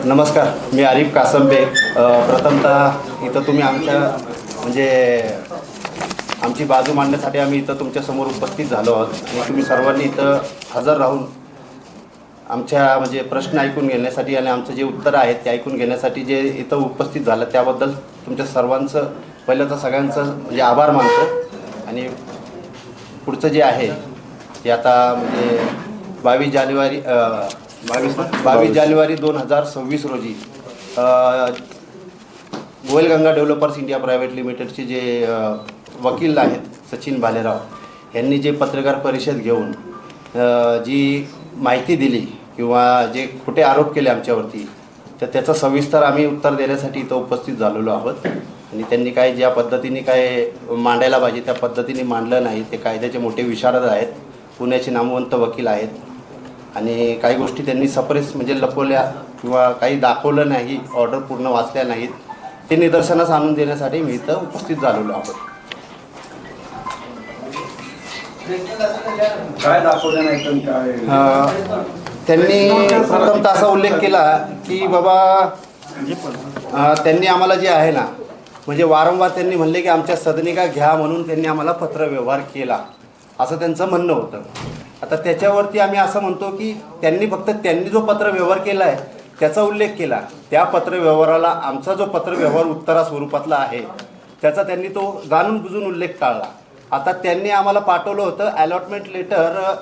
नमस्कार, मी आरिफ कासंबे. प्रथमतः इथं तुम्ही आमच्या म्हणजे आमची बाजू मांडण्यासाठी आम्ही इथं तुमच्यासमोर उपस्थित झालो आहोत आणि तुम्ही सर्वांनी इथं हजर राहून आमच्या म्हणजे प्रश्न ऐकून घेण्यासाठी आणि आमचं जे उत्तरं आहेत ते ऐकून घेण्यासाठी जे इथं उपस्थित झालं त्याबद्दल तुमच्या सर्वांचं पहिलं तर सगळ्यांचं म्हणजे आभार मानतो. आणि पुढचं जे आहे ते आता म्हणजे 22 जानेवारी 2026 रोजी गोयलगंगा डेव्हलपर्स इंडिया प्रायव्हेट लिमिटेडचे जे वकील आहेत सचिन भालेराव यांनी जे पत्रकार परिषद घेऊन जी माहिती दिली किंवा जे खोटे आरोप केले आमच्यावरती, तर त्याचं सविस्तर आम्ही उत्तर देण्यासाठी इथं उपस्थित झालेलो आहोत. आणि त्यांनी काय ज्या पद्धतीने काय मांडायला पाहिजे त्या पद्धतीने मांडलं नाही. ते कायद्याचे मोठे विशारद आहेत, पुण्याचे नामवंत वकील आहेत आणि काही गोष्टी त्यांनी सप्रेस म्हणजे लपवल्या किंवा काही दाखवलं नाही, ऑर्डर पूर्ण वाचल्या नाहीत. ते निदर्शनास आणून देण्यासाठी मी इथं उपस्थित झालेलो आहोत. काय दाखवलं नाही पण काय त्यांनी प्रथमतः असा उल्लेख केला की बाबा त्यांनी आम्हाला जे आहे ना म्हणजे वारंवार त्यांनी म्हणले की आमच्या सदनिका घ्या म्हणून त्यांनी आम्हाला पत्रव्यवहार केला असं त्यांचं म्हणणं होतं. आता त्याच्यावरती आम्ही असं म्हणतो की त्यांनी जो पत्रव्यवहार केला आहे त्याचा उल्लेख केला. त्या पत्रव्यवहाराला आमचा जो पत्रव्यवहार उत्तरा स्वरूपातला आहे त्याचा त्यांनी तो जाणून बुजून उल्लेख टाळला. आता त्यांनी आम्हाला पाठवलं होतं अलॉटमेंट लेटर.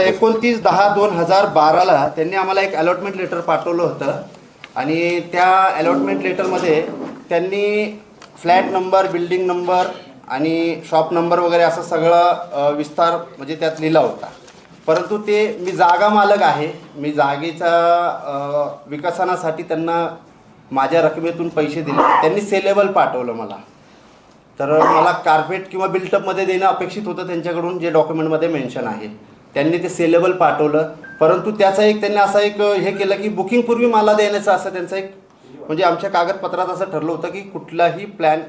29/10/2012 त्यांनी आम्हाला एक अलॉटमेंट लेटर पाठवलं होतं आणि त्या अलॉटमेंट लेटरमध्ये त्यांनी फ्लॅट नंबर, बिल्डिंग नंबर आणि शॉप नंबर वगैरे असं सगळं विस्तार म्हणजे त्यात लिहिला होता. परंतु ते मी जागा मालक आहे, मी जागेचा विकसनासाठी त्यांना माझ्या रकमेतून पैसे दिले. त्यांनी सेलेबल पाठवलं मला, तर मला कार्पेट किंवा बिल्टअपमध्ये देणं अपेक्षित होतं त्यांच्याकडून, जे डॉक्युमेंटमध्ये मेन्शन आहे. त्यांनी ते सेलेबल पाठवलं, परंतु त्याचा एक त्यांनी असा एक हे केलं की बुकिंगपूर्वी मला देण्याचं असं त्यांचं एक म्हणजे आमच्या कागदपत्रात असं ठरलं होतं की कुठलाही प्लॅन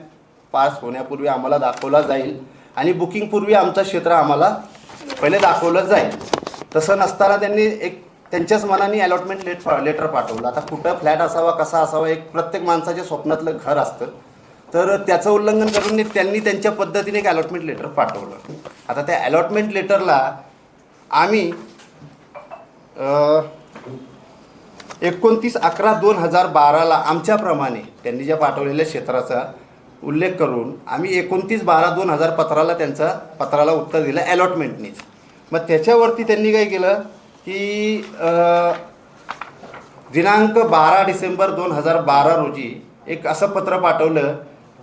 पास होण्यापूर्वी आम्हाला दाखवला जाईल आणि बुकिंगपूर्वी आमचं क्षेत्र आम्हाला पहिले दाखवलं जाईल. तसं नसताना त्यांनी एक त्यांच्याच मनाने अलॉटमेंट लेटर पाठवलं. आता कुठं फ्लॅट असावा, कसा असावा, एक प्रत्येक माणसाच्या स्वप्नातलं घर असतं, तर त्याचं उल्लंघन करून त्यांनी त्यांच्या पद्धतीने एक अलॉटमेंट लेटर पाठवलं. आता त्या अलॉटमेंट लेटरला आम्ही 29/11/2012 आमच्याप्रमाणे त्यांनी ज्या पाठवलेल्या क्षेत्राचा उल्लेख करून आम्ही 29/12/2015 त्यांचा पत्राला उत्तर दिलं अलॉटमेंटनीच. मग त्याच्यावरती त्यांनी काय केलं की दिनांक 12 डिसेंबर 2012 रोजी एक असं पत्र पाठवलं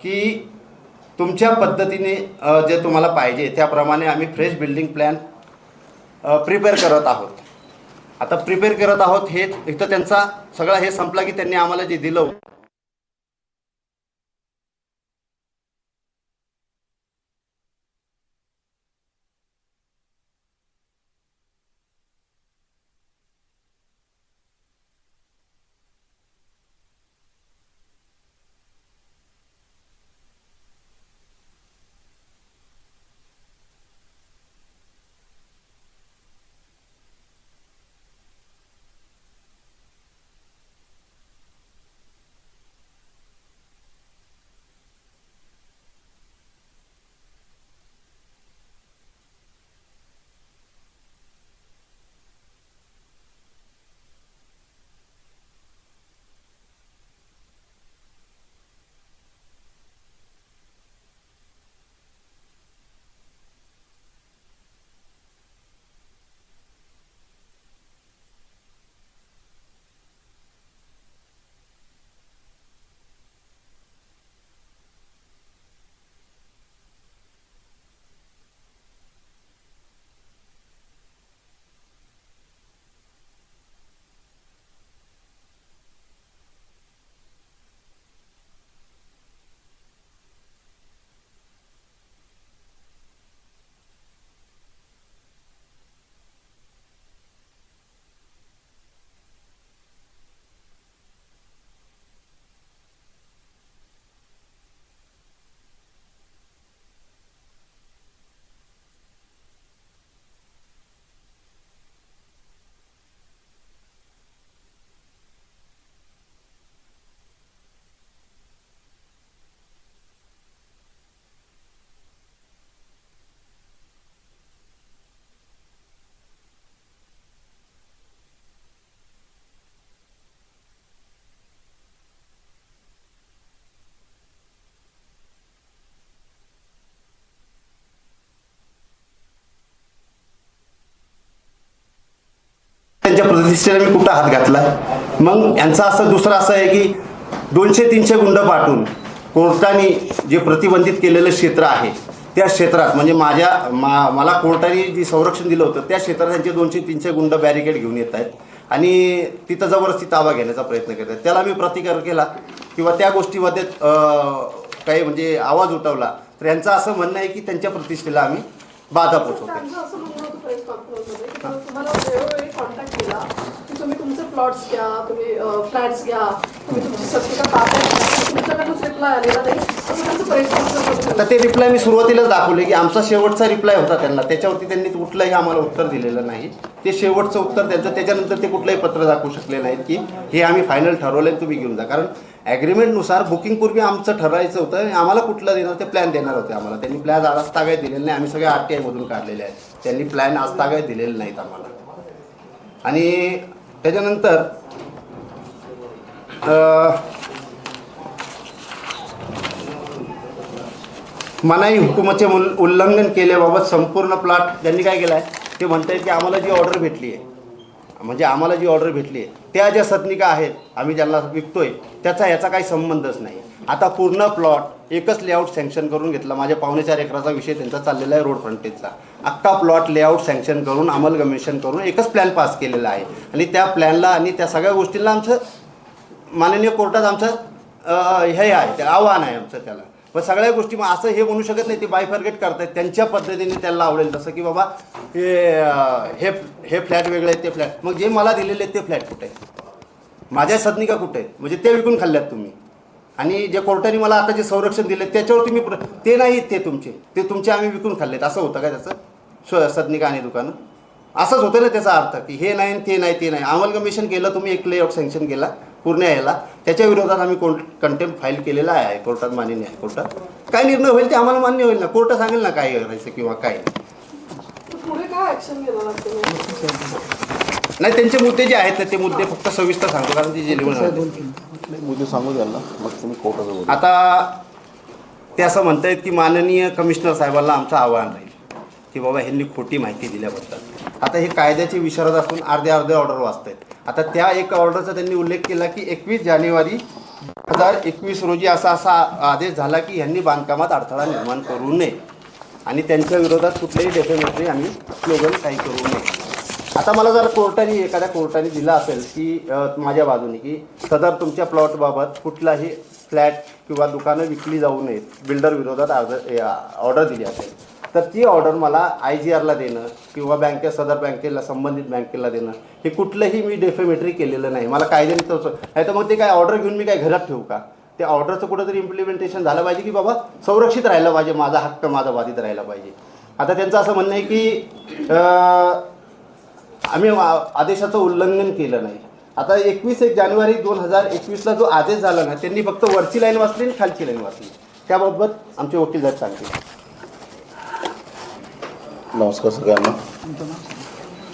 की तुमच्या पद्धतीने जे तुम्हाला पाहिजे त्याप्रमाणे आम्ही फ्रेश बिल्डिंग प्लॅन प्रिपेअर करत आहोत. आता प्रिपेअर करत आहोत हे इथं त्यांचा सगळा हे संपला की त्यांनी आम्हाला जे दिलं त्यांच्या प्रतिष्ठेला मी कुठं हात घातला? मग यांचं असं दुसरं असं आहे की 200-300 गुंड पाठवून कोर्टाने जे प्रतिबंधित केलेलं क्षेत्र आहे त्या क्षेत्रात म्हणजे मला कोर्टाने जी संरक्षण दिलं होतं त्या क्षेत्रात त्यांचे 200-300 गुंड बॅरिकेड घेऊन येत आहेत आणि तिथं जबरदस्ती ताबा घेण्याचा प्रयत्न करत आहेत. त्याला मी प्रतिकार केला किंवा त्या गोष्टीमध्ये काही म्हणजे आवाज उठवला तर यांचं असं म्हणणं आहे की त्यांच्या प्रतिष्ठेला आम्ही बाधा पोचवतो. त्यांचं असं म्हणणं होतं प्रेस कॉन्फरन्समध्ये की तुम्हाला वेळोवेळी कॉन्टॅक्ट केला की तुम्ही तुमचे प्लॉट्स घ्या, तुम्ही फ्लॅट्स घ्या, तुम्ही तुमची सत्रिका ताब्यात घ्या, तुमच्याकडूनच रिप्लाय आलेला नाही असं त्यांचं प्रेस कॉन्फरन्स. तर ते रिप्लाय मी सुरुवातीलाच दाखवले की आमचा शेवटचा रिप्लाय होता त्यांना, त्याच्यावरती त्यांनी कुठलंही आम्हाला उत्तर दिलेलं नाही. ते शेवटचं उत्तर त्यांचं, त्याच्यानंतर ते कुठलंही पत्र दाखवू शकले नाहीत की हे आम्ही फायनल ठरवलं तुम्ही घेऊन जा. कारण ॲग्रीमेंटनुसार बुकिंगपूर्वी आमचं ठरवायचं होतं आणि आम्हाला कुठलं देणार ते प्लॅन देणार होते आम्हाला. त्यांनी प्लॅन आजतागायत दिलेले नाही. आम्ही सगळे RTI मधून काढलेले आहेत. त्यांनी प्लॅन आजतागायत दिलेले नाहीत आम्हाला. आणि त्याच्यानंतर मनाई हुकुमाचे उल्लंघन केल्याबाबत संपूर्ण प्लॉट त्यांनी काय केलं आहे ते म्हणत आहेत की आम्हाला जी ऑर्डर भेटली आहे म्हणजे आम्हाला जी ऑर्डर भेटली आहे त्या ज्या सदनिका आहेत आम्ही ज्यांना विकतोय त्याचा याचा काही संबंधच नाही. आता पूर्ण प्लॉट एकच लेआउट सँक्शन करून घेतला. माझ्या 4.5 एकराचा विषय त्यांचा चाललेला आहे रोड फ्रंटेजचा. अख्खा प्लॉट लेआउट सँक्शन करून अमलगमिशन करून एकच प्लॅन पास केलेला आहे आणि त्या प्लॅनला आणि त्या सगळ्या गोष्टींना आमचं माननीय कोर्टात आमचं हे आहे ते आव्हान आहे आमचं त्याला. पण सगळ्या गोष्टी मग असं हे म्हणू शकत नाही ते बायफर्गेट करतायत त्यांच्या पद्धतीने त्यांना आवडेल जसं की बाबा हे फ्लॅट वेगळे आहेत ते फ्लॅट. मग जे मला दिलेले आहेत ते फ्लॅट कुठे आहेत? माझ्या सदनिका कुठे आहेत? म्हणजे ते विकून खाल्ल्यात तुम्ही. आणि जे कोर्टाने मला आता जे संरक्षण दिले त्याच्यावर तुम्ही ते नाहीत ते तुमचे आम्ही विकून खाल्लेत असं होतं काय त्याचं सदनिका आणि दुकानं? असंच होतं ना त्याचा अर्थ की हे नाही ते नाही ते नाही. अमलगमिशन केलं तुम्ही एक लेआउट सँक्शन केला पूर्ण यायला त्याच्या विरोधात आम्ही कंटेम्प्ट फाईल केलेला आहे कोर्टात मान्य आहे. कोर्टात काय निर्णय होईल ते आम्हाला मान्य होईल ना. कोर्ट सांगेल ना काय करायचं किंवा काय पुढे काय ऍक्शन घ्यावं लागतं? नाही. त्यांचे मुद्दे जे आहेत ना ते मुद्दे फक्त सविस्तर सांगतो कारण ते जे मुद्दे सांगू द्याल ना मग तुम्ही कोर्टाचं. आता ते असं म्हणतायत की माननीय कमिशनर साहेबांना आमचं आव्हान राहील की बाबा ह्यांनी खोटी माहिती दिल्याबद्दल. आता हे कायद्याचे विशारद असून अर्धे ऑर्डर वाचत आहेत. आता त्या एक ऑर्डरचा त्यांनी उल्लेख केला की 21 जानेवारी 2021 रोजी असा आदेश झाला की ह्यांनी बांधकामात अडथळा निर्माण करू नये आणि त्यांच्या विरोधात कुठलेही डेफेमेटरी आम्ही स्लोगन काही करू नये. आता मला जर एखाद्या कोर्टाने दिला असेल की माझ्या बाजूने की सदर तुमच्या प्लॉटबाबत कुठलाही फ्लॅट किंवा दुकानं विकली जाऊ नयेत बिल्डर विरोधात ऑर्डर दिली असेल तर ती ऑर्डर मला IGRला देणं किंवा सदर बँकेला संबंधित बँकेला देणं हे कुठलंही मी डेफेमेटरी केलेलं नाही. मला कायद्याने तसं नाही तर मग ते काय ऑर्डर घेऊन मी काय घरात ठेवू का? त्या ऑर्डरचं कुठंतरी इम्प्लिमेंटेशन झालं पाहिजे की बाबा संरक्षित राहायला पाहिजे, माझा हक्क माझा बाधित राहायला पाहिजे. आता त्यांचं असं म्हणणं आहे की आम्ही आदेशाचं उल्लंघन केलं नाही. आता 21 जानेवारी 2021ला जो आदेश झाला ना त्यांनी फक्त वरची लाईन वाचली आणि खालची लाईन वाचली. त्याबाबत आमचे वकील साहेब सांगतील. नमस्कार सगळ्यांना.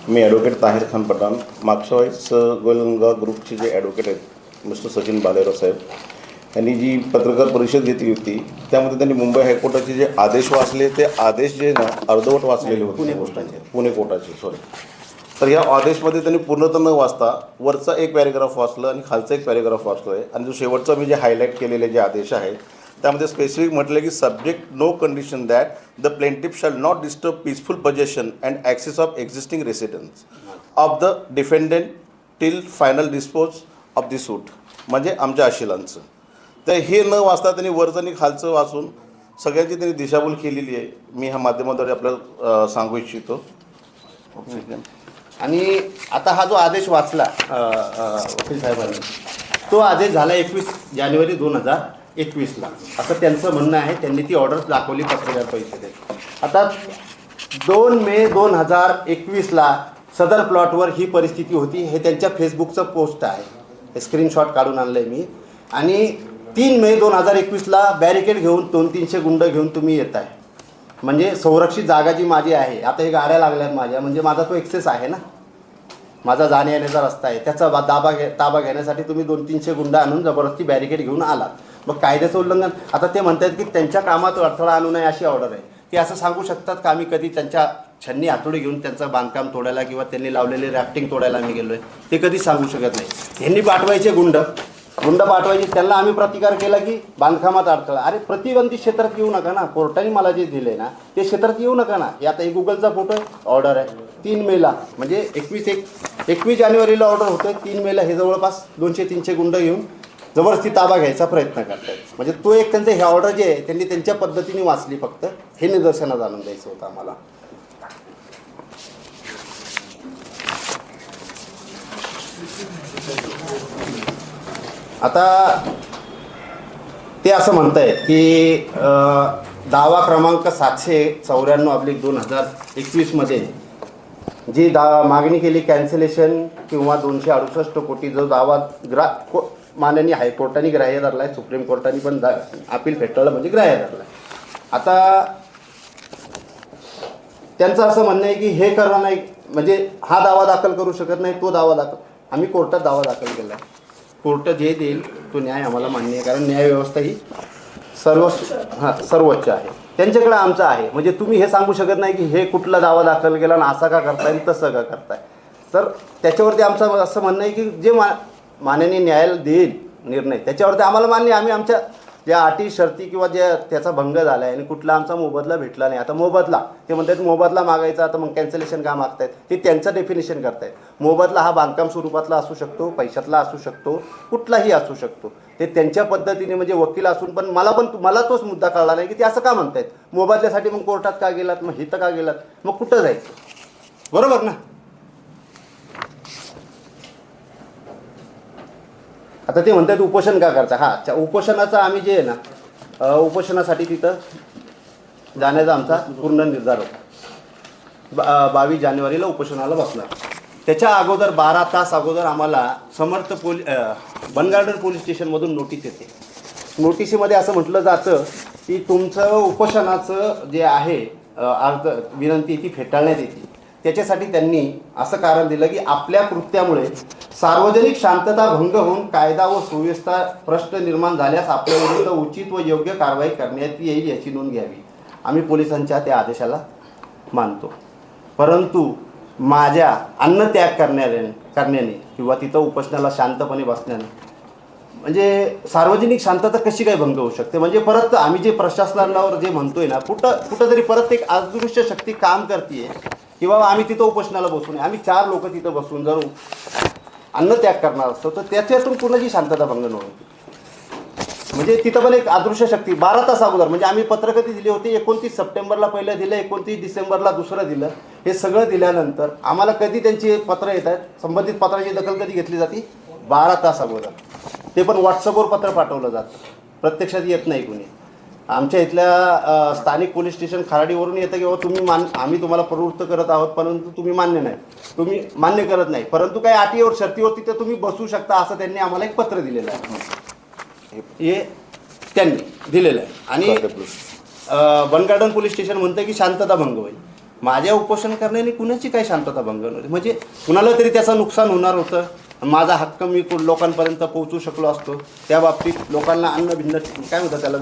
मी ॲडव्होकेट ताहिर खान पठाण. मागच्या वेळेस गोलगंगा ग्रुपचे जे ॲडव्होकेट आहेत मिस्टर सचिन बालेराव साहेब यांनी जी पत्रकार परिषद घेतली होती त्यामध्ये त्यांनी मुंबई हायकोर्टाचे जे आदेश वाचले ते आदेश जे ना अर्धवट वाचलेले होते पुणे कोर्टाचे तर या आदेशमध्ये त्यांनी पूर्णतः न वाचता वरचा एक पॅरेग्राफ वाचलं आणि खालचा एक पॅरेग्राफ वाचलो आहे आणि जो शेवटचा मी जे हायलाईट केलेले जे आदेश आहेत त्यामध्ये स्पेसिफिक म्हटलं की subject no condition that the plaintiff shall not disturb peaceful possession and access of existing residence of the defendant till final dispose of the suit म्हणजे आमच्या आशिलांचं. तर हे न वाचता त्यांनी वरचं आणि खालचं वाचून सगळ्यांची त्यांनी दिशाभूल केलेली आहे. मी ह्या माध्यमाद्वारे आपल्याला सांगू इच्छितो. आणि आता हा जो आदेश वाचला वकील साहेबांनी तो आदेश झाला 21 जानेवारी 2021ला असं त्यांचं म्हणणं आहे. त्यांनी ती ऑर्डर दाखवली पत्रकार परिषदेत. आता 2 मे 2021ला सदर प्लॉटवर ही परिस्थिती होती. हे त्यांच्या फेसबुकचं पोस्ट आहे. हे स्क्रीनशॉट काढून आणलं आहे मी. आणि 3 मे 2021ला बॅरिकेड घेऊन 200-300 गुंड घेऊन तुम्ही येत आहे. म्हणजे संरक्षित जागा जी माझी आहे आता हे गाड्या लागल्यात माझ्या म्हणजे माझा तो एक्सेस आहे ना, माझा जाण्या येण्याचा रस्ता आहे त्याचा ताबा घेण्यासाठी तुम्ही 200-300 गुंड आणून जबरदस्ती बॅरिकेड घेऊन आलात. मग कायद्याचं उल्लंघन. आता ते म्हणतात की त्यांच्या कामात अडथळा आणू नये अशी ऑर्डर आहे. ते असं सांगू शकतात का आम्ही कधी त्यांच्या छन्नी हातोडी घेऊन त्यांचं बांधकाम तोडायला किंवा त्यांनी लावलेले रॅफ्टिंग तोडायला आम्ही गेलो आहे, ते कधी सांगू शकत नाही. ह्यांनी पाठवायचे गुंड पाठवायचे, त्यांना आम्ही प्रतिकार केला की बांधकामात अडथळा. अरे प्रतिबंधित क्षेत्रात येऊ नका ना, कोर्टाने मला जे दिलं आहे ना ते क्षेत्रात येऊ नका ना. हे आता एक गुगलचा फोटो ऑर्डर आहे 3 मेला, म्हणजे 21 जानेवारीला ऑर्डर होतं, 3 मेला हे जवळपास 200-300 गुंड घेऊन जबरदस्ती ताबा घ्यायचा प्रयत्न करतात. म्हणजे तो एक त्यांचं हे ऑर्डर जे आहे त्यांनी त्यांच्या पद्धतीने वाचली, फक्त हे निदर्शनात आणून द्यायचं होतं आम्हाला. आता ते असं म्हणतायत की दावा क्रमांक 794/2021 जी मागणी केली कॅन्सलेशन किंवा 268 कोटी जो दावा माननीय हायकोर्टाने ग्राह्य धरला आहे, सुप्रीम कोर्टाने पण अपील फेटाळलं म्हणजे ग्राह्य धरला आहे. आता त्यांचं असं म्हणणं आहे की हे करणं नाही, म्हणजे हा दावा दाखल करू शकत नाही, तो दावा दाखल. आम्ही कोर्टात दावा दाखल केला आहे, कोर्ट जे देईल तो न्याय आम्हाला मान्य आहे, कारण न्यायव्यवस्था ही सर्वोच्च आहे, त्यांच्याकडे आमचं आहे. म्हणजे तुम्ही हे सांगू शकत नाही की हे कुठला दावा दाखल केला आणि असा का करताय आणि तसं का करताय. तर त्याच्यावरती आमचं असं म्हणणं आहे की जे माननीय न्यायालय देईल निर्णय त्याच्यावरती आम्हाला मान्य. आम्ही आमच्या ज्या अटी शर्ती किंवा ज्या त्याचा भंग झाला आहे आणि कुठला आमचा मोबदला भेटला नाही. आता मोबदला ते म्हणतात मोबदला मागायचा, तर मग कॅन्सलेशन का मागतायत ते त्यांचं डेफिनेशन करतायत. मोबदला हा बांधकाम स्वरूपातला असू शकतो, पैशातला असू शकतो, कुठलाही असू शकतो. ते त्यांच्या पद्धतीने म्हणजे वकील असून पण मला तोच मुद्दा कळला नाही की ते असं का म्हणतायत. मोबदल्यासाठी मग कोर्टात का गेलात, मग हिथं का गेलात, मग कुठं जायचं, बरोबर ना. आता ते म्हणतात उपोषण का करता. हां, उपोषणाचं आम्ही जे आहे ना, उपोषणासाठी तिथं जाण्याचा आमचा पूर्ण निर्धार होता. 22 जानेवारीला उपोषणाला बसणार. त्याच्या अगोदर 12 तास अगोदर आम्हाला समर्थ बनगार्डन पोलीस स्टेशनमधून नोटीस येते. नोटिशीमध्ये असं म्हटलं जातं की तुमचं उपोषणाचं जे आहे विनंती ती फेटाळण्यात येते. त्याच्यासाठी त्यांनी असं कारण दिलं की आपल्या कृत्यामुळे सार्वजनिक शांतता भंग होऊन कायदा व सुव्यवस्था प्रश्न निर्माण झाल्यास आपल्याविरुद्ध उचित व योग्य कारवाई करण्यात येईल याची नोंद घ्यावी. आम्ही पोलिसांच्या त्या आदेशाला मानतो, परंतु माझ्या अन्नत्याग करण्याने किंवा तिथं उपोषणाला शांतपणे बसण्याने म्हणजे सार्वजनिक शांतता कशी काय भंग होऊ शकते. म्हणजे परत आम्ही जे प्रशासनावर जे म्हणतोय ना, कुठंतरी परत एक अदृश्य शक्ती काम करते किंवा आम्ही तिथं उपोषणाला बसून आम्ही 4 लोक तिथं बसून जर अन्नत्याग करणार असतो तर त्याच्यातून कुणाची शांतता भंग नव्हती. म्हणजे तिथं पण एक अदृश्य शक्ती 12 तास अगोदर, म्हणजे आम्ही पत्र कधी दिली होती 29 सप्टेंबरला पहिलं दिलं, 29 डिसेंबरला दुसरं दिलं. हे सगळं दिल्यानंतर आम्हाला कधी त्यांची पत्र येत आहेत, संबंधित पत्राची दखल कधी घेतली जाते 12 तास अगोदर. ते पण व्हॉट्सअपवर पत्र पाठवलं जातं, प्रत्यक्षात येत नाही कुणी. आमच्या इथल्या स्थानिक पोलीस स्टेशन खराडीवरून येतं की तुम्ही आम्ही तुम्हाला प्रवृत्त करत आहोत, परंतु तुम्ही तुम्ही मान्य करत नाही, परंतु काही अटीवर शर्तीवर तिथं तुम्ही बसू शकता असं त्यांनी आम्हाला एक पत्र दिलेलं आहे. हे त्यांनी दिलेलं आहे. आणि बनगार्डन पोलीस स्टेशन म्हणतं की शांतता भंग होईल. माझ्या उपोषण करण्याने कुणाची काही शांतता भंग नव्हती. म्हणजे कुणाला तरी त्याचं नुकसान होणार होतं, माझा हक्क मी लोकांपर्यंत पोहोचू शकलो असतो. त्या बाबतीत लोकांना अन्न भिन्न काय म्हणतात त्याला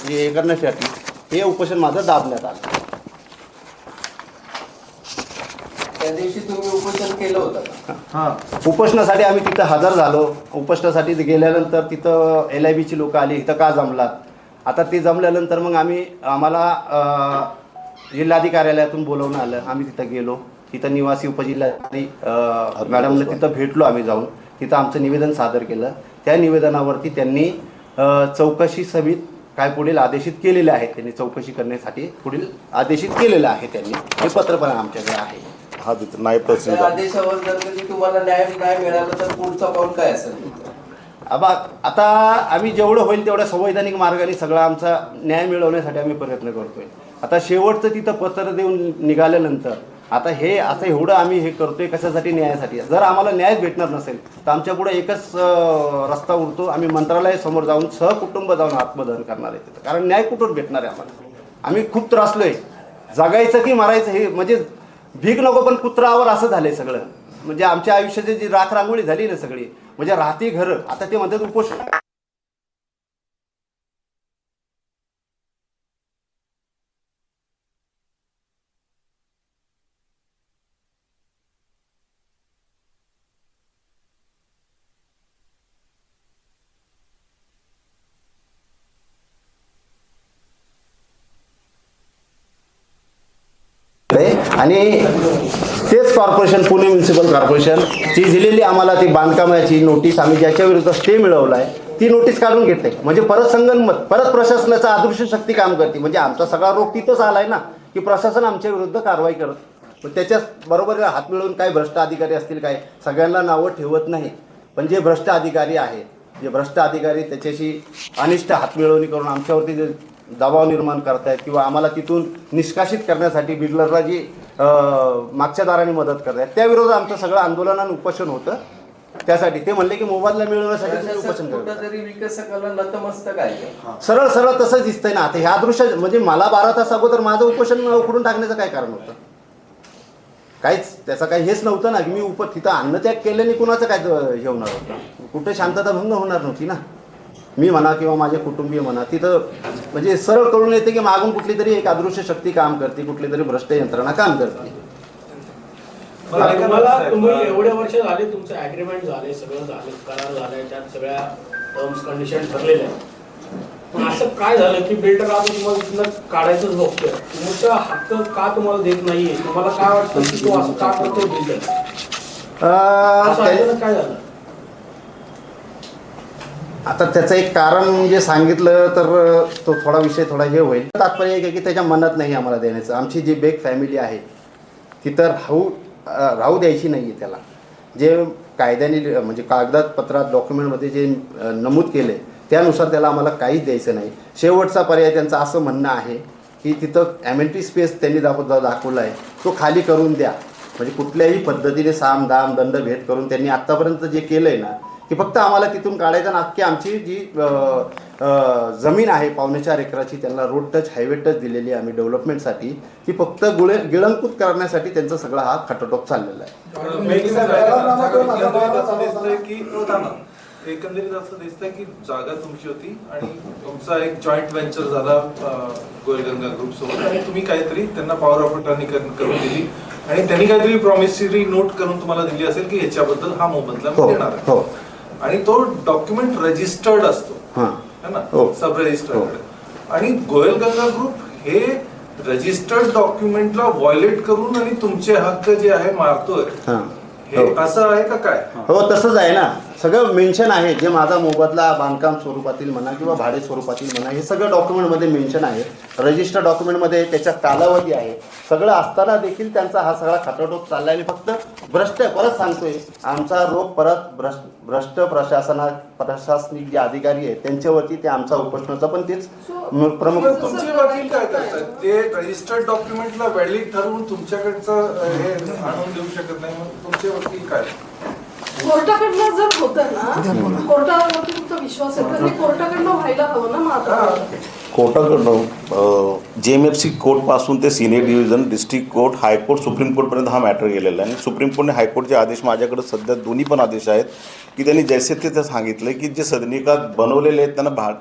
हे करण्यासाठी हे उपोषण माझं दाबण्यात आलं. त्या दिवशी तुम्ही उपोषण केलं होतं का? हां, उपोषणासाठी आम्ही तिथं हजर झालो. उपोषणासाठी गेल्यानंतर तिथं LIBची लोक आली, इथं का जमलात. आता ते जमल्यानंतर मग जिल्हाधिकारी कार्यालयातून बोलवणं आलं. आम्ही तिथं गेलो, तिथं निवासी उपजिल्हाधिकारी मॅडमला तिथं भेटलो. आम्ही जाऊन तिथं आमचं निवेदन सादर केलं. त्या निवेदनावरती त्यांनी चौकशी समित काय पुढील आदेशित केलेले आहेत. त्यांनी चौकशी करण्यासाठी पुढील आदेशित केलेलं आहे. त्यांनी हे पत्र पण आमच्याकडे आहे. हा तिथं नायब त्या तहसीलदार आदेशावर जर कधी तुम्हाला न्याय मिळाला तर पुढचा पाऊल काय असेल? आता आम्ही जेवढं होईल तेवढ्या संवैधानिक मार्गाने सगळा आमचा न्याय मिळवण्यासाठी आम्ही प्रयत्न करतोय. आता शेवटचं तिथं पत्र देऊन निघाल्यानंतर आता हे असं एवढं आम्ही हे करतोय कशासाठी, न्यायासाठी. जर आम्हाला न्यायच भेटणार नसेल तर आमच्या पुढे एकच रस्ता उरतो, आम्ही मंत्रालयासमोर जाऊन सहकुटुंब जाऊन आत्मदहन करणार आहे तिथं. कारण न्याय कुठून भेटणार आहे आम्हाला. आम्ही खूप त्रासलोय, जगायचं की मारायचं हे म्हणजे भीक नको पण कुत्रावर असं झालंय सगळं. म्हणजे आमच्या आयुष्याची जी राखरांगोळी झाली ना सगळी, म्हणजे राहती घरं. आता ते म्हणतात उपोषण आणि तेच कॉर्पोरेशन, पुणे म्युन्सिपल कॉर्पोरेशन जी दिलेली आम्हाला ती बांधकामाची नोटीस, आम्ही ज्याच्या विरुद्ध स्टे मिळवला आहे ती नोटीस काढून घेते. म्हणजे परत संगनमत, परत प्रशासनाचा अदृश्य शक्ती काम करते. म्हणजे आमचा सगळा रोग तिथंच आला आहे ना, की प्रशासन आमच्या विरुद्ध कारवाई करत. पण त्याच्याच बरोबर हात मिळवून काय भ्रष्ट अधिकारी असतील काय, सगळ्यांना नावं ठेवत नाही, पण जे भ्रष्ट अधिकारी आहेत, जे भ्रष्ट अधिकारी त्याच्याशी अनिष्ट हातमिळवणी करून आमच्यावरती जे दबाव निर्माण करतायत किंवा आम्हाला तिथून निष्कासित करण्यासाठी बिल्डरला जी मागच्या दाराने मदत करतायत, त्याविरोधात आमचं सगळं आंदोलन आणि उपोषण होतं. त्यासाठी ते म्हणले की मोबदला मिळवण्यासाठी तुम्ही उपोषण करता. कुठंतरी विकासकाला नतमस्तक आहे. सरळ सरळ तसंच दिसतंय ना. आता ह्या दृश्य म्हणजे मला 12 तास अगोदर माझं उपोषण उकडून टाकण्याचं काय कारण होतं? काहीच त्याचं काही हेच नव्हतं ना, की मी तिथं अन्नत्याग केल्याने कुणाचं काय हे होणार होतं? कुठे शांतता भंग होणार नव्हती ना. मी म्हणा किंवा माझे कुटुंबीय म्हणा, तिथं म्हणजे सरळ कळून येते की मागून कुठली तरी एक अदृश्य शक्ती काम करते, कुठली तरी भ्रष्ट यंत्रणा काम करते. तुम्ही एवढे वर्ष झाले, तुमचं ॲग्रीमेंट झाले, सगळं झालं, करार झालाय, त्यात सगळ्या टर्म्स कंडिशन ठरलेल्या आहेत. पण असं काय झालं की बिल्डर आता तुम्हाला इथनं काढायचंच बघतोय, तुमचा हक्क का तुम्हाला देत नाहीये? तुम्हाला काय वाटतं की तो असं का करतो बिल्डर? काय झालं? आता त्याचं एक कारण जे सांगितलं तर तो थोडा विषय थोडा हे होईल. तात्पर्य एक आहे की त्याच्या मनात नाही आम्हाला देण्याचं. आमची जी बेग फॅमिली आहे तिथं राहू द्यायची नाही आहे. त्याला जे कायद्याने म्हणजे कागदात पत्रात डॉक्युमेंटमध्ये जे नमूद केले त्यानुसार त्याला आम्हाला काहीच द्यायचं नाही. शेवटचा पर्याय त्यांचं असं म्हणणं आहे की तिथं ॲमेनिटी स्पेस त्यांनी दाखवला आहे तो खाली करून द्या. म्हणजे कुठल्याही पद्धतीने साम दाम दंड भेद करून त्यांनी आत्तापर्यंत जे केलं आहे ना, की फक्त आम्हाला तिथून काढायचं ना. अख्खी आमची जी जमीन आहे 4.25 एकराची त्यांना रोड टच हायवे टच दिलेली आहे आम्ही डेव्हलपमेंटसाठी, ती फक्त गिळंकृत करण्यासाठी त्यांचा सगळा हा खटाटोप चाललेला आहे. एकंदरीत असं दिसतंय की जागा तुमची होती आणि तुमचा एक जॉईंट व्हेंचर झाला गोलगंगा ग्रुप सोबत, आणि तुम्ही काहीतरी त्यांना पॉवर ऑफ अटर्नी करून दिली आणि त्यांनी काहीतरी प्रॉमिसरी नोट करून तुम्हाला दिली असेल की ह्याच्याबद्दल हा मोबदला मी देणार आहे. आणि तो डॉक्युमेंट रजिस्टर्ड असतो है ना, सब रजिस्टर्ड. आणि गोलगंगा ग्रुप हे रजिस्टर्ड डॉक्युमेंटला व्हायोलेट करून आणि तुमचे हक्क जे आहे मारतोय, हे असं आहे का काय? हो तसंच आहे ना. सगळं मेन्शन आहे. जे माझा मोबदला बांधकाम स्वरूपातील म्हणा किंवा भाडे स्वरूपातील म्हणा, हे सगळं डॉक्युमेंटमध्ये मेन्शन आहे. रजिस्टर डॉक्युमेंटमध्ये त्याचा कालावधी आहे. सगळं असताना देखील त्यांचा हा सगळा खटाटोप चालला आहे. फक्त भ्रष्ट, परत सांगतोय, आमचा रोग परत भ्रष्ट प्रशासनिक जे अधिकारी आहेत त्यांच्यावरती ते आमचा उपोषणाचा पण तेच प्रमुख. तुमचे वकील काय करतात? ते रजिस्टर्ड डॉक्युमेंटला व्हॅलिड ठरवून तुमच्याकडचं हे आणून देऊ शकत नाही. मग तुमचे वकील काय? कोर्टाकडनं जर होतं ना, कोर्टावरती तुमचा विश्वास आहे तर हे कोर्टाकडनं व्हायला हवं ना. मग कोर्टाकडनं JMFC कोर्टपासून ते senior division, district court, high court, supreme कोर्टपर्यंत हा मॅटर गेलेला आहे. आणि सुप्रीम कोर्ट आणि हायकोर्टचे आदेश माझ्याकडे सध्या दोन्ही पण आदेश आहेत की त्यांनी जैसे ते सांगितलं की जे सदनिकात बनवलेले आहेत त्यांना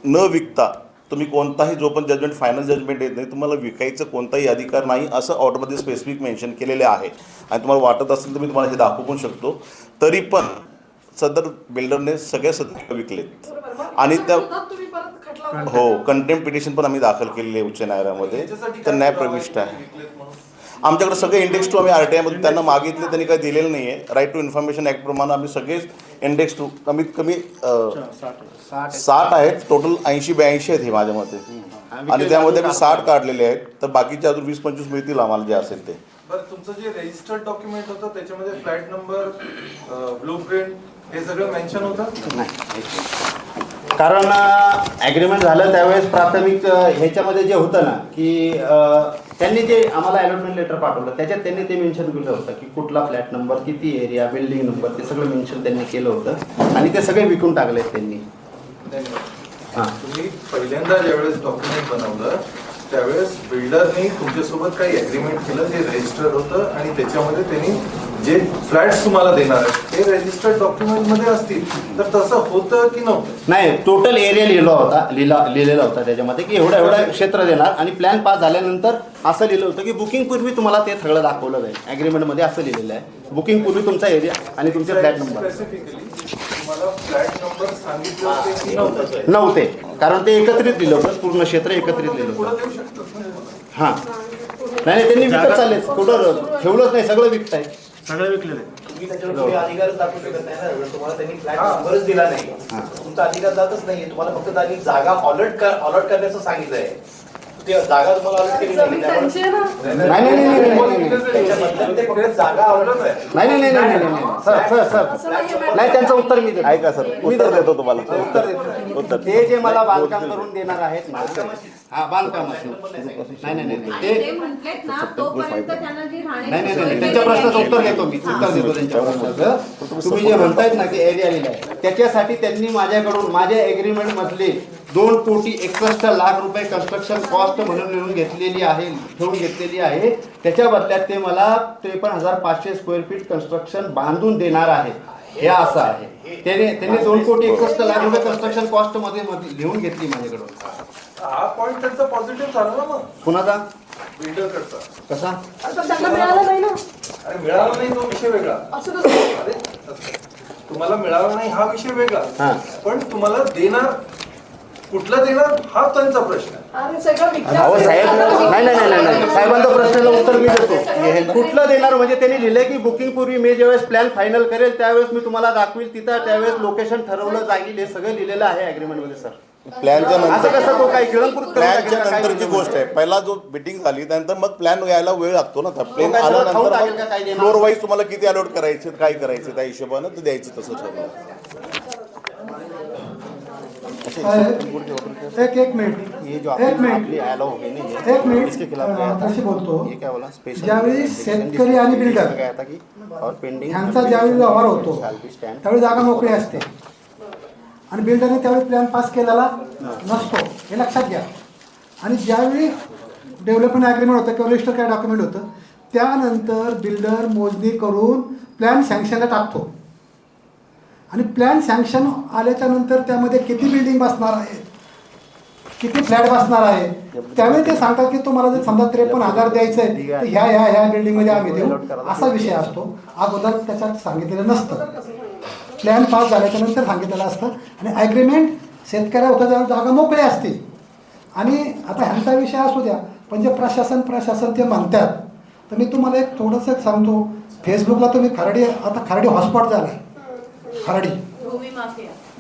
न विकता तुम्ही कोणताही जो पण जजमेंट, फायनल जजमेंट येत नाही, तुम्हाला विकायचं कोणताही अधिकार नाही असं ऑर्डरमध्ये स्पेसिफिक मेन्शन केलेले आहे. आणि तुम्हाला वाटत असेल तर मी तुम्हाला हे दाखवू पण शकतो. तरी पण सदर बिल्डरने सगळ्या सदनिका विकलेत आणि त्या हो कंटेम्प्ट पिटिशन पण आम्ही दाखल केलेली आहे उच्च न्यायालयामध्ये. तर न्याय प्रविष्ट आहे. आमच्याकडे सगळे इंडेक्स टू आम्ही RTI मध्ये त्यांना मागितले, त्यांनी काही दिलेलं नाही आहे. राईट टू इन्फॉर्मेशन ॲक्ट प्रमाणे आम्ही सगळेच इंडेक्स टू कमीत कमी 60 आहेत. टोटल 80-82 आहेत हे माझ्या मते. आणि त्यामध्ये आम्ही 60 काढलेले आहेत. तर बाकीचे अजून 20-25 मिळतील आम्हाला जे असेल ते. बरं, तुमचं जे रजिस्टर्ड डॉक्युमेंट होतं त्याच्यामध्ये फ्लॅट नंबर, ब्लू प्रिंट हे सगळं मेन्शन होतं? नाही, कारण ॲग्रीमेंट झालं त्यावेळेस प्राथमिक ह्याच्यामध्ये जे होतं ना की त्यांनी जे आम्हाला अलॉटमेंट लेटर पाठवलं त्याच्यात त्यांनी ते मेन्शन केलं होतं की कुठला फ्लॅट नंबर, किती एरिया, बिल्डिंग नंबर, ते सगळं मेन्शन त्यांनी केलं होतं आणि ते सगळे विकून टाकले त्यांनी. तुम्ही पहिल्यांदा ज्यावेळेस डॉक्युमेंट बनवलं त्यावेळेस बिल्डरने तुमच्यासोबत काही ॲग्रीमेंट केलं जे रजिस्टर्ड होतं आणि त्याच्यामध्ये त्यांनी जे फ्लॅट्स तुम्हाला देणार आहेत ते रजिस्टर्ड डॉक्युमेंटमध्ये असतील, तर तसं होतं की नव्हतं? नाही, टोटल एरिया लिहिलेला होता त्याच्यामध्ये की एवढं क्षेत्र देणार. आणि प्लॅन पास झाल्यानंतर असं लिहिलं होतं की बुकिंग पूर्वी तुम्हाला ते सगळं दाखवलं जाईल. ॲग्रीमेंटमध्ये असं लिहिलेलं आहे, बुकिंग पूर्वी तुमचा एरिया आणि तुमचे फ्लॅट नंबर. स्पेसिफिकली तुम्हाला फ्लॅट नंबर सांगितले होते की नव्हते, कारण ते एकत्रित लिहिलं होतं, पूर्ण क्षेत्र एकत्रित लिहिलं होतं. पुढे देऊ शकतात ना? हां, नाही त्यांनी विकत चालले, कुठं ठेवलंच नाही, सगळं विकताय. सगळे विकलेले आहेत. तुम्ही त्याच्यावर तुम्ही अधिकारच दाखवू शकत नाही ना. जर तुम्हाला त्यांनी फ्लॅट नंबरच दिला नाही तुमचा अधिकार जातच नाही. तुम्हाला फक्त त्यांनी जागा अलॉट करण्याचं सांगितलंय. ते जागा तुम्हाला अलॉट केली नाही. जमीन त्यांची आहे ना. त्याच्या बदल्यात फक्त जागा अलॉट आहे. नाही सर नाही, त्यांचं उत्तर मी देतो. ऐका सर, उत्तर देतो तुम्हाला. उत्तर देतो. उत्तर ते जे मला बांधकाम करून देणार आहेत ना, हा बांधकाम नाही ते म्हटलेत ना तोपर्यंत त्यांना जी नाही त्यांच्या प्रश्नाचं उत्तर देतो मी. उत्तर देतो त्यांच्या प्रश्नाचं. तुम्ही जे म्हणतायत ना की एरिया लिहिला आहे, त्याच्यासाठी त्यांनी माझ्याकडून माझ्या एग्रीमेंट मधले 2,61,00,000 रुपये कन्स्ट्रक्शन कॉस्ट म्हणून लिहून घेतलेली आहे, ठेवून घेतलेली आहे. त्याच्या बदल्यात ते मला 53,500 स्क्वेअर फीट कन्स्ट्रक्शन बांधून देणार आहेत. हे असं आहे. त्यांनी 2,61,00,000 रुपये कन्स्ट्रक्शन कॉस्ट मध्ये लिहून घेतली माझ्याकडून. हा पॉईंट त्यांचा पॉझिटिव्ह झाला ना मग कुणाचा? बिल्डरकडचा. कसा? आता त्यांना मिळालं नाही ना. अरे मिळाला नाही तो विषय वेगळा. असं कसं? अरे तुम्हाला मिळाला नाही हा विषय वेगळा. हा. पण तुम्हाला देणार कुठला देणार हा त्यांचा प्रश्न आहे. अरे सगळं अहो साहेब, नाही साहेबांच्या प्रश्नाला उत्तर मी देतो. कुठलं देणार म्हणजे त्यांनी लिहिलंय की बुकिंग पूर्वी मी ज्यावेळेस प्लॅन फायनल करेल त्यावेळेस मी तुम्हाला दाखवेल तिथं, त्यावेळेस लोकेशन ठरवलं जाईल. हे सगळं लिहिलेलं आहे अग्रीमेंट मध्ये सर. प्लॅनच्या असं नंतर कसं तो काही गिळंकृत करून प्लॅनच्या टाकेल का काय? नंतरची गोष्ट आहे. पहिला जो मीटिंग झाली त्यानंतर मग प्लॅन यायला वेळ लागतो ना. प्लॅन काय सगळं खाऊन आल्यानंतर टाकेल का काय देणार? फ्लोर वाईज तुम्हाला किती अलॉट करायचे, काय करायचं त्या हिशोबानं ते द्यायचं तसं ठरवलं. एक मिनिट ये जो एक मिनिट आपली allow हो गई नहीं है, एक मिनिट इसके खिलाफ गया था. तशी बोलतो. ये क्या बोला? स्पेशल ज्यावेळी शेतकरी आणि बिल्डर गया था की और पेंडिंग ह्यांचा ज्यावेळी व्यवहार होतो त्यावेळी जागा मोकळी असते आणि बिल्डरने त्यावेळी प्लॅन पास केलेला नसतो, हे लक्षात घ्या. आणि ज्यावेळी डेव्हलपमेंट ॲग्रीमेंट होतं किंवा रजिस्टर काय डॉक्युमेंट होतं त्यानंतर बिल्डर मोजणी करून प्लॅन सँक्शनला टाकतो आणि प्लॅन सँक्शन आल्याच्या नंतर त्यामध्ये किती बिल्डिंग बसणार आहे, किती फ्लॅट बसणार आहे, त्यावेळी ते सांगतात की तुम्हाला जर समजा 53,000 द्यायचं आहे तर ह्या बिल्डिंगमध्ये आम्ही देऊ, असा विषय असतो. अगोदर त्याच्यात सांगितलेलं नसतं. प्लॅन पास झाल्याच्या नंतर सांगितलेलं असतं आणि ॲग्रीमेंट शेतकऱ्या होतं जागा मोकळी असते. आणि आता ह्यांचा विषय असू द्या, पण जे प्रशासन ते म्हणतात, तर मी तुम्हाला एक थोडंसं सांगतो. फेसबुकला तुम्ही खराडी हॉटस्पॉट झाला आहे. खराडी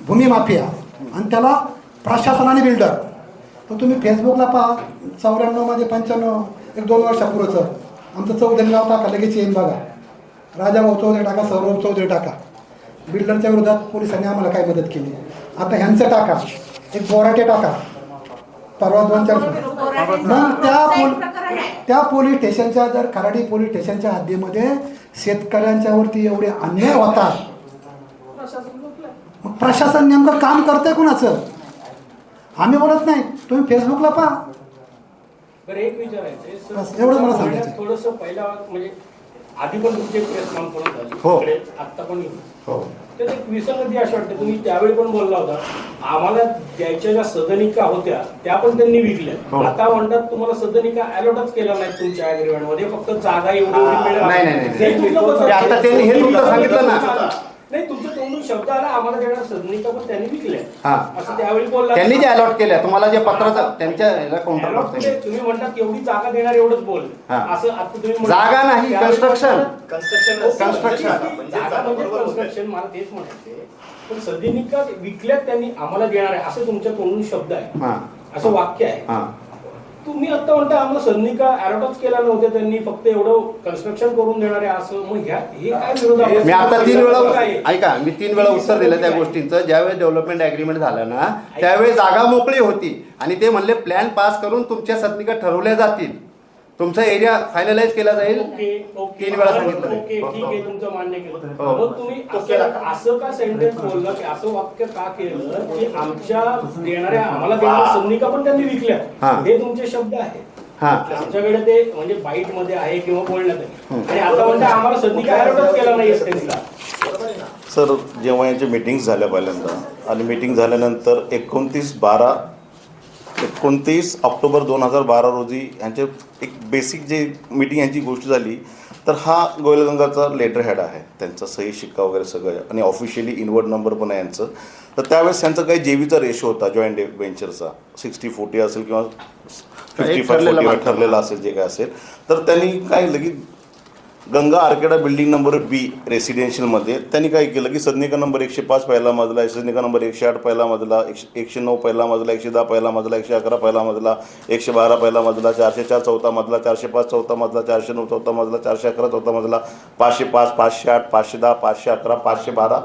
भूमी माफिया आणि त्याला प्रशासन आणि बिल्डर. तर तुम्ही फेसबुकला पहा, 94 मध्ये 95 1-2 वर्षापूर्वीचं आमचं चौधरी नाव टाका, लगेच येईन बघा. राजाभाऊ चौधरी टाका, सौरभ चौधरी टाका. बिल्डरच्या विरोधात पोलिसांनी आम्हाला काय मदत केली. आता ह्यांचं टाका, एक बोराटे टाका, परवा 2-4 मग त्या पोलीस स्टेशनच्या, जर खराडी पोलीस स्टेशनच्या हद्दीमध्ये शेतकऱ्यांच्यावरती एवढे अन्याय होतात, मग प्रशासन नेमकं काम करतंय कुणाचं आम्ही बोलत नाही. तुम्ही फेसबुकला पहा. बरं एक विचारायचंय सर, बस एवढं मला सांगायचं. थोडंसं पहिला म्हणजे आधी पण तुमची प्रेस कॉन्फरन्स झाली, हो. इकडे आत्ता पण हो. तर एक विसंगती अशी वाटते, तुम्ही त्यावेळी पण बोलला होता आम्हाला द्यायच्या ज्या सदनिका होत्या त्या पण त्यांनी विकल्या. हो. आता म्हणतात तुम्हाला सदनिका अलॉटच केला नाही तुमच्या अग्रीमेंट मध्ये, फक्त जागा एवढी मिळाली. नाही. हे कुठलं बदल? ते आता त्यांनी हे तुमचं सांगितलं ना. नाही, तुमच्या तोंडून शब्द आला आम्हाला देणार सदनिका पण त्यांनी विकल्या हा. असं त्यावेळी बोलला. त्यांनी जे अलॉट केल्या तुम्हाला जे पत्राचा त्यांच्या काउंटर Allot कुठे? तुम्ही म्हणतात एवढी जागा देणार एवढंच बोल. हा. असं आता तुम्ही म्हणता- जागा नाही, त्यावेळी कन्स्ट्रक्शन. कन्स्ट्रक्शन जागा म्हणजे कन्स्ट्रक्शन, मला तेच म्हणायचे. पण सदनिका विकल्यात त्यांनी आम्हाला देणार आहे असं तुमच्या तोंडून शब्द आहे, हा. असं वाक्य आहे. हा. तुम्ही आता म्हणता आम्हाला सदनिका अलॉटच केला नव्हते त्यांनी, फक्त एवढं कन्स्ट्रक्शन करून देणार आहे असं. मग हे काय विरोध? मी आता 3 वेळा ऐका, मी 3 वेळा उत्तर दिलं त्या गोष्टींचं. ज्यावेळेस डेव्हलपमेंट ॲग्रीमेंट झालं ना त्यावेळेस जागा मोकळी होती आणि ते म्हणले प्लॅन पास करून तुमच्या सदनिका ठरवल्या जातील, तुमचा एरिया फायनलाइज केला जाईल. ओके 3 वेळा सांगितलं. ओके ठीक आहे, तुमचं मान्य केलं. हो. मग तुम्ही असं का सेंटेन्स बोलला की असं वाक्य का केलं की आमच्या देणाऱ्या आम्हाला देणाऱ्या सदनिका पण त्यांनी विकल्या, हा. हे तुमचे शब्द आहेत. हा. आमच्याकडे ते म्हणजे बाईट मध्ये आहे किंवा बोलण्यात आहे. आणि आता म्हणते आम्हाला सदनिका अलॉटच केला नाही त्यांचा. सर, जेव्हा यांची मीटिंग्स झाल्या पहिल्यांदा आणि मीटिंग झाल्यानंतर 29 ऑक्टोबर 2012 रोजी यांचे एक बेसिक जे मीटिंग यांची गोष्ट झाली, तर हा गोयलगंगाचा लेटर हेड आहे, त्यांचा सही शिक्का वगैरे सगळं, आणि ऑफिशियली इनवर्ड नंबर पण आहे यांचं. तर त्यावेळेस त्यांचा काही जेवीचा रेशो होता जॉईंट व्हेंचरचा, 60-40 असेल किंवा 55 ठरलेलं असेल जे काय असेल, तर त्यांनी काय केलं की गंगा आर्केडा बिल्डिंग नंबर बी रेसिडेन्शियलमध्ये त्यांनी काय केलं की सदनिका नंबर 105 पहिला मजला, सदनिका नंबर 108 पहिला मजला, 109 पहिला मजला, 110 पहिला मजला, 111 पहिला मजला, 112 पहिला मजला, 404 चौथा मजला, 405 चौथा मजला, 409 चौथा मजला, 411 चौथा मजला, 505, 508, 510, 511, 512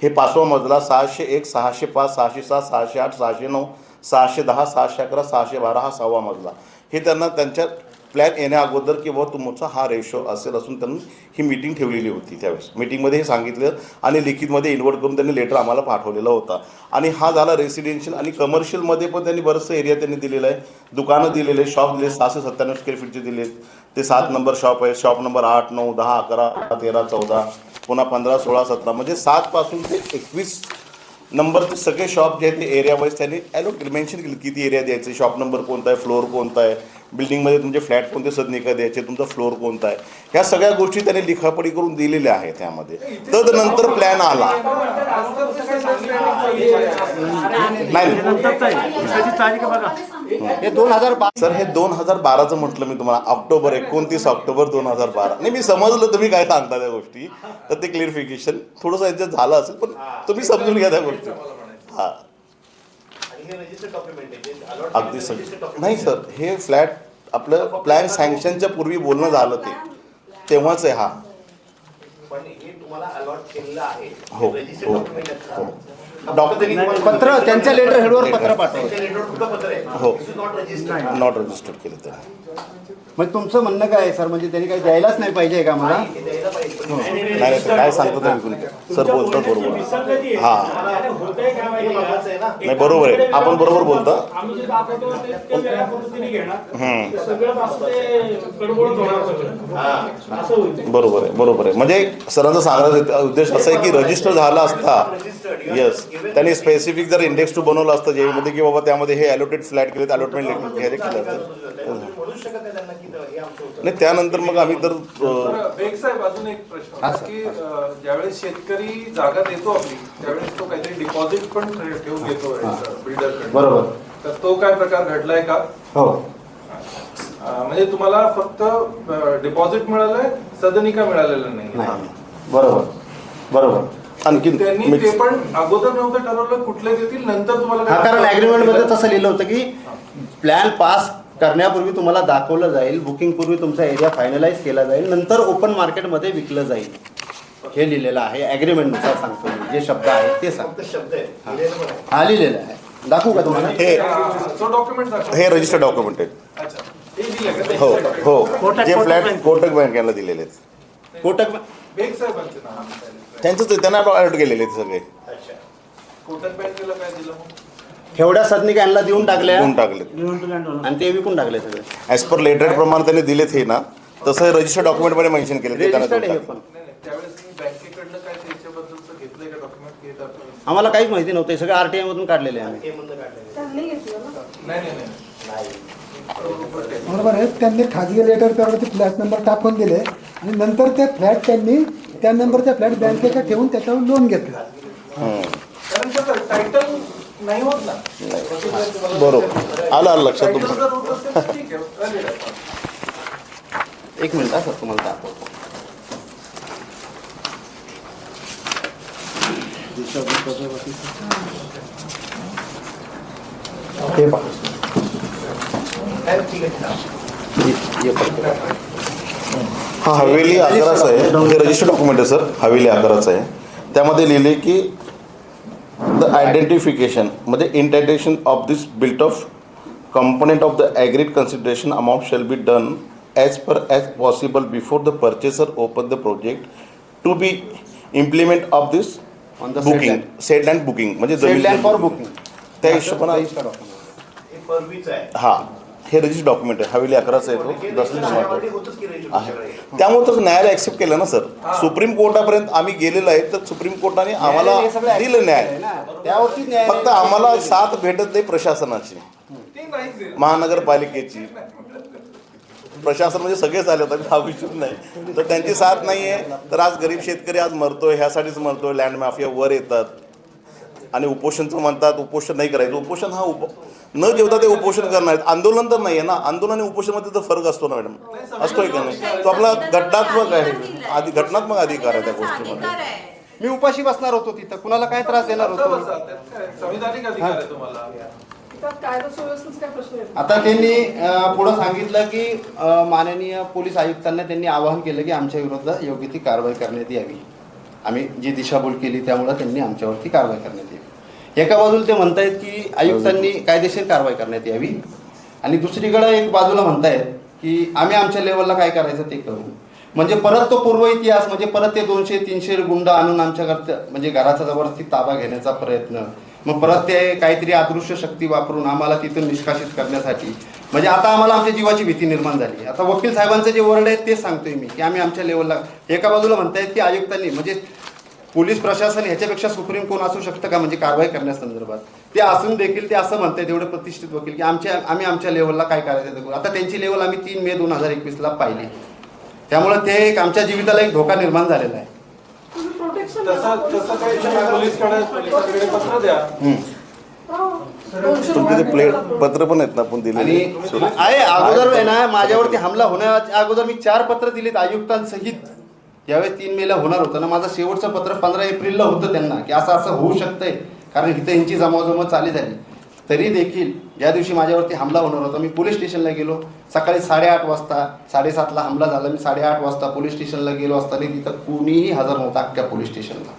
हे 5वा मजला, 601, 605, 607, 608, 609, 610, 611, 612 हा 6वा मजला. हे त्यांना त्यांच्या प्लॅन येण्या अगोदर की बाबा तुमचा हा रेशो असेल असून त्यांनी ही मीटिंग ठेवलेली होती. त्यावेळेस मीटिंगमध्ये हे सांगितलं आणि लिखितमध्ये इन्व्हर्ट करून त्यांनी लेटर आम्हाला पाठवलेला होता. आणि हा झाला रेसिडेन्शियल. आणि कमर्शियलमध्ये पण त्यांनी बरंचसं एरिया त्यांनी दिलेलं आहे, दुकानं दिलेले, शॉप दिले, 697 स्क्वेअर फीटचे दिलेत. ते 7 नंबर शॉप आहे, शॉप नंबर 8, 9, 10, 11, 13, 14, पुन्हा 15, 16, 17 म्हणजे 7 पासून ते 21 नंबरचे सगळे शॉप जे आहेत ते एरिया वाईज त्यांनी ॲलोकेट मेन्शन केलं किती एरिया द्यायचे, शॉप नंबर कोणता आहे, फ्लोअर कोणता आहे, बिल्डिंगमध्ये तुमचे फ्लॅट कोणते सदनिका द्यायचे, तुमचा फ्लोअर कोणता आहे, ह्या सगळ्या गोष्टी त्यांनी लिखापडी करून दिलेल्या आहेत. त्यामध्ये तदनंतर प्लॅन आला हे 2012 सर. हे 2012चं म्हटलं मी तुम्हाला, ऑक्टोबर 29 ऑक्टोबर 2012. नाही मी समजलं तुम्ही काय सांगता त्या गोष्टी, तर ते क्लिअरिफिकेशन थोडंसं याच्यात झालं असेल, पण तुम्ही समजून घ्या त्या गोष्टी. हां अगदी सर. नाही सर, हे फ्लॅट आपलं प्लॅन सँक्शनच्या पूर्वी बोलणं झालं ते तेव्हाच आहे. हा पण हे तुम्हाला अलॉट केलेलं आहे. हो हो हो. पत्र त्यांच्या लेटर हेडवर पत्र पाठवलं, हो नॉट रजिस्टर्ड. नॉट रजिस्टर्ड केलं त्यांनी. म्हणजे तुमचं म्हणणं काय आहे सर, म्हणजे त्यांनी काही द्यायलाच नाही पाहिजे का मला? नाही सर, काय सांगतो तुम्ही सर, बोलतात बरोबर. हां नाही बरोबर आहे, आपण बरोबर बोलता. बरोबर आहे, बरोबर आहे. म्हणजे सरांचा सांगण्याचा उद्देश असा आहे की रजिस्टर झाला असता, येस, त्यांनी स्पेसिफिक जर इंडेक्स टू बनवलं असतं जेमध्ये की बाबा त्यामध्ये हे अलॉटेड फ्लॅट केलेत, अलॉटमेंट हे केलं असतं. नाही त्यानंतर मग आम्ही तर बेग साहेब अजून एक प्रश्न होता की ज्यावेळेस शेतकरी जागा देतो आपली त्यावेळेस तो काहीतरी डिपॉझिट पण ठेवून घेतो बिल्डर. बरोबर. तर तो काय प्रकार घडलाय का? हो. म्हणजे तुम्हाला फक्त डिपॉझिट मिळालंय, सदनिका मिळालेलं नाही. बरोबर बरोबर. आणखी त्यांनी ते पण अगोदर नव्हतं ठरवलं कुठले देतील, नंतर तुम्हाला हा, कारण ऍग्रीमेंट मध्ये तसं लिहिलं होतं की प्लॅन पास करण्यापूर्वी तुम्हाला दाखवलं जाईल, बुकिंग पूर्वी तुमचा एरिया फायनलाइज केला जाईल, नंतर ओपन मार्केटमध्ये विकलं जाईल. हे लिहिलेलं आहे ॲग्रीमेंटनुसार सांगतो मी, जे शब्द आहेत ते सांगतो. शब्द आहे हा लिहिलेलं आहे, दाखवू का तुम्हाला? हे रजिस्टर्ड डॉक्युमेंट आहेत. हो हो, जे फ्लॅट कोटक बँकेला दिलेले आहेत. कोटक बेग साहेबांचे नाव त्यांचं त्यांना अलर्ट केलेले आहेत सगळे. कोटक बँकेला काय दिलं मग? एवढ्या सदनिका यांना देऊन टाकल्या देऊन टाकले आणि ते विकून टाकले सगळे. ॲज पर लेटर प्रमाणे त्यांनी दिलेत हे ना, तसं रजिस्टर्ड डॉक्युमेंटमध्ये मेन्शन केलं ते त्यांना रजिस्टर्ड देऊन आहे टाकले. पण त्यावेळेस तुम्ही बँकेकडनं काय त्याच्याबद्दलचं घेतलंय का डॉक्युमेंट घेत आपण? आम्हाला काहीच माहिती नव्हतं, सगळं RTI मधून काढलेले आहे आम्ही. त्यांनी घेतलं ना. नाही बरोबर आहे. त्यांनी खाजगी लेटर त्यावरती फ्लॅट नंबर टाकून दिले आणि नंतर ते फ्लॅट त्यांनी त्या नंबरच्या फ्लॅट बँकेच्या ठेवून त्याच्यावर लोन घेतलं. कारण कसं टायटल नाही होत ना. बरोबर, आलं लक्षात टायटल तुमचं. जर होत असेल तर ठीक आहे. एक मिनिट सर, तुम्हाला दाखवतो. हे पहा. हा हवेली 11चं आहे, हे रजिस्टर्ड डॉक्युमेंट आहे सर, हवेली 11चं आहे. त्यामध्ये लिहिले की द आयडेंटिफिकेशन म्हणजे इंटायटेशन of this built of component of the agreed consideration amount shall be done as possible before the purchaser open the project to be implement of this On the booking, said land booking म्हणजे Said land for booking. त्या हिशोबाने Registered document. हे पूर्वीचं आहे. हा हे registered document आहे, हवेली 11चं आहे तो. ऑलरेडी होतच की रजिस्टर. त्यामुळे तर न्यायालय ऍक्सेप्ट केलं ना सर. सुप्रीम कोर्टापर्यंत आम्ही गेलेलो आहे, तर सुप्रीम कोर्टाने आम्हाला हे सगळं दिलं आहे न्याय. ना, त्यावरती न्याय. फक्त आम्हाला साथ भेटत नाही प्रशासनाची, ते नाहीच आहे. महानगरपालिकेची. प्रशासन म्हणजे सगळेच आले होते, हा विषय नाही. तर त्यांची साथ नाही आहे, तर आज गरीब शेतकरी आज मरतोय, ह्यासाठीच मरतोय. लँड माफिया वर येतात. आणि उपोषणचं म्हणतात, उपोषण नाही करायचं. उपोषण हा न जेवता ते उपोषण करणार आहेत. आंदोलन तर नाही आहे ना. आंदोलन आणि उपोषणामध्ये तर फरक असतो ना मॅडम, असतोय का नाही? तो आपला घटनात्मक आहे, घटनात्मक अधिकार आहे त्या गोष्टीमध्ये. मी उपाशी बसणार होतो तिथं, कुणाला काय त्रास देणार होतो? संविधानिक अधिकार आहे तुम्हाला. त्यात कायदा सुव्यवस्थेचा काय प्रश्न येतो? आता त्यांनी पुढं सांगितलं की माननीय पोलीस आयुक्तांना त्यांनी आवाहन केलं की आमच्या विरुद्ध योग्य ती कारवाई करण्यात यावी. आम्ही जी दिशाभूल केली त्यामुळं त्यांनी आमच्यावरती कारवाई करण्यात यावी. एका बाजूला ते म्हणतायत की आयुक्तांनी कायदेशीर कारवाई करण्यात यावी, आणि दुसरीकडं एक बाजूला म्हणतायत की आम्ही आमच्या लेवलला काय करायचं ते करू. म्हणजे परत तो पूर्व इतिहास, म्हणजे परत ते 200-300 गुंड आणून आमच्याकडं म्हणजे घराचा जबरदस्ती ताबा घेण्याचा प्रयत्न, मग परत ते काहीतरी अदृश्य शक्ती वापरून आम्हाला तिथून निष्कासित करण्यासाठी. म्हणजे आता आम्हाला आमच्या जीवाची भीती निर्माण झाली. आता वकील साहेबांचे जे वर्ड आहेत तेच सांगतोय मी की आम्ही आमच्या लेवलला. एका बाजूला म्हणतायत की आयुक्तांनी, म्हणजे पोलीस प्रशासन ह्याच्यापेक्षा सुप्रीम कोण असू शकतं का म्हणजे कारवाई करण्यासंदर्भात? ते असून देखील ते असं म्हणतायत एवढे प्रतिष्ठित वकील की आम्ही आमच्या लेवलला काय करायचं ते करू. आता त्यांची लेवल आम्ही 3 मे 2021ला पाहिली. त्यामुळे ते एक आमच्या जीविताला एक धोका निर्माण झालेला आहे. तुम्ही प्रोटेक्शन तसं काही पोलिसांकडे पत्र द्या. तुमचे ते प्लेट पत्र पण आहेत ना आपण दिले. आणि आहे अगोदर आहे ना, माझ्यावरती हमला होण्याच्या अगोदर मी 4 पत्र दिलीत आयुक्तांसहित. ज्यावेळेस 3 मेला होणार होतं ना, माझं शेवटचं पत्र 15 एप्रिलला होतं त्यांना की असं असं होऊ शकतंय, कारण इथं यांची जमावजमा चालू झाली. तरी देखील ज्या दिवशी माझ्यावरती हमला होणार होता मी पोलीस स्टेशनला गेलो. सकाळी 8:30 वाजता, 7:30ला हमला झाला. मी 8:30 वाजता पोलीस स्टेशनला गेलो असताना तिथं कुणीही हजर नव्हतं अख्ख्या पोलीस स्टेशनला.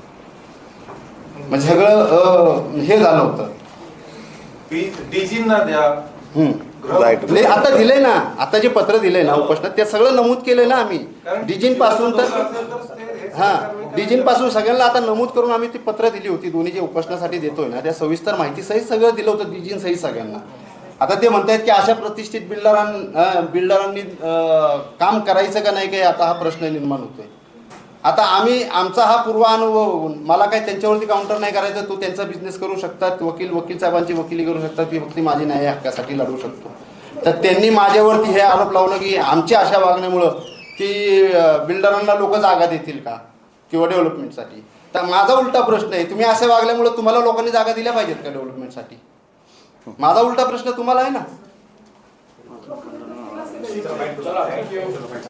म्हणजे सगळं हे झालं होतं. डीजींना द्या. आता दिलंय ना, आता जे पत्र दिलंय ना उपोषणात, ते सगळं नमूद केलंय ना आम्ही. डीजींपासून तर डीजींपासून सगळ्यांना आता नमूद करून आम्ही ती पत्र दिली होती. दोन्ही जे उपोषणासाठी देतोय ना त्या सविस्तर माहितीसहित सगळं दिलं होतं डीजींसहित सगळ्यांना. आता ते म्हणतायत की अशा प्रतिष्ठित बिल्डरांनी काम करायचं का नाही काही आता हा प्रश्न निर्माण होतोय. आता आमचा हा पूर्वानुभव, मला काय त्यांच्यावरती काउंटर नाही करायचं. तो त्यांचा बिझनेस करू शकतात, वकील साहेबांची वकिली करू शकतात, ती फक्त माझी न्याय हक्कासाठी लढू शकतो. तर त्यांनी माझ्यावरती हे आरोप लावलं की आमच्या अशा वागण्यामुळं की बिल्डरांना लोक जागा देतील का किंवा डेव्हलपमेंटसाठी. तर माझा उलटा प्रश्न आहे, तुम्ही असे वागल्यामुळं तुम्हाला लोकांनी जागा दिल्या पाहिजेत का डेव्हलपमेंटसाठी? माझा उलटा प्रश्न तुम्हाला आहे ना.